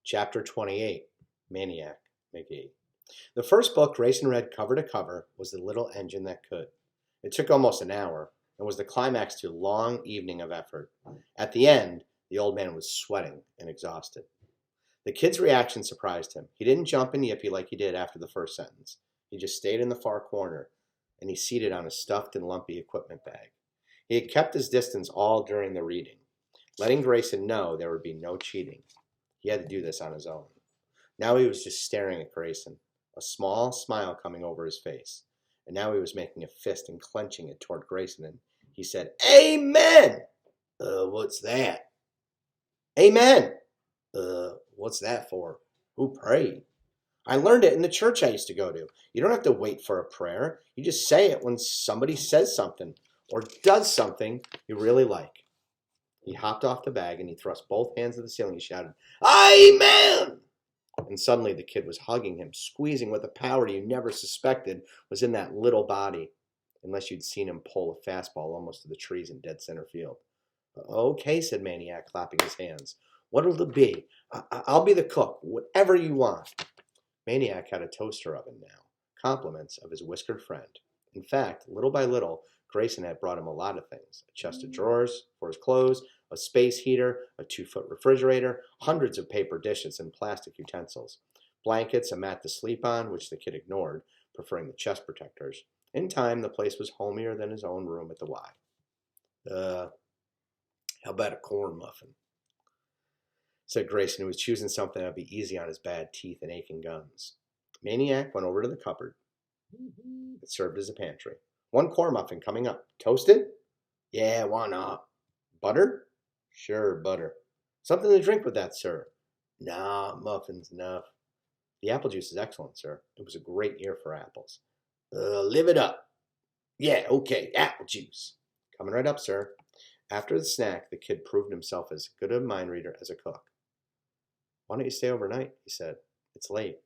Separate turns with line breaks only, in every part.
Chapter 28, Maniac Magee. The first book Grayson read cover to cover was The Little Engine That Could. It took almost an hour and was the climax to a long evening of effort. At the end, the old man was sweating and exhausted. The kid's reaction surprised him. He didn't jump and yippee like he did after the first sentence. He just stayed in the far corner, and he seated on a stuffed and lumpy equipment bag. He had kept his distance all during the reading, letting Grayson know there would be no cheating. He had to do this on his own. Now he was just staring at Grayson, a small smile coming over his face. And now he was making a fist and clenching it toward Grayson, and he said, "Amen!" What's that? Amen! What's that for? Who prayed? I learned it in the church I used to go to. You don't have to wait for a prayer. You just say it when somebody says something or does something you really like. He hopped off the bag and he thrust both hands to the ceiling and shouted, "Amen!" And suddenly the kid was hugging him, squeezing with a power you never suspected was in that little body, unless you'd seen him pull a fastball almost to the trees in dead center field. "Okay," said Maniac, clapping his hands. "What'll it be? I'll be the cook, whatever you want." Maniac had a toaster oven now, compliments of his whiskered friend. In fact, little by little, Grayson had brought him a lot of things: a chest of drawers for his clothes, a space heater, a 2-foot refrigerator, hundreds of paper dishes and plastic utensils, blankets, a mat to sleep on, which the kid ignored, preferring the chest protectors. In time, the place was homier than his own room at the Y. How about a corn muffin?" said Grayson, who was choosing something that would be easy on his bad teeth and aching gums. Maniac went over to the cupboard that served as a pantry. "One corn muffin coming up. Toasted?" "Yeah, why not?" "Butter?" "Sure, butter." "Something to drink with that, sir?" "Nah, muffin's enough." "The apple juice is excellent, sir. It was a great year for apples." Live it up." "Yeah, okay, apple juice." "Coming right up, sir." After the snack, the kid proved himself as good a mind reader as a cook. "Why don't you stay overnight?" he said. "It's late."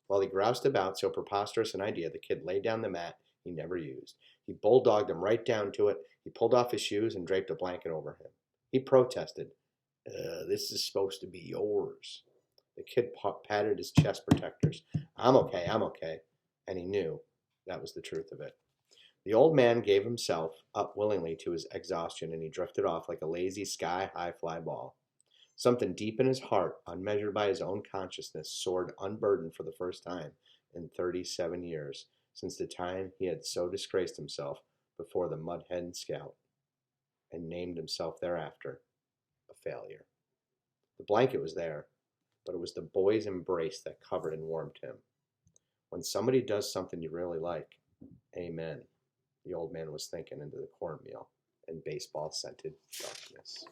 While he groused about so preposterous an idea, the kid laid down the mat he never used. He bulldogged him right down to it. He pulled off his shoes and draped a blanket over him. He protested. This is supposed to be yours." The kid patted his chest protectors. I'm okay. And he knew that was the truth of it. The old man gave himself up willingly to his exhaustion, and he drifted off like a lazy sky-high fly ball. Something deep in his heart, unmeasured by his own consciousness, soared unburdened for the first time in 37 years, since the time he had so disgraced himself before the mud-headed scout, and named himself thereafter a failure. The blanket was there, but it was the boy's embrace that covered and warmed him. When somebody does something you really like, amen, the old man was thinking into the cornmeal and baseball-scented darkness.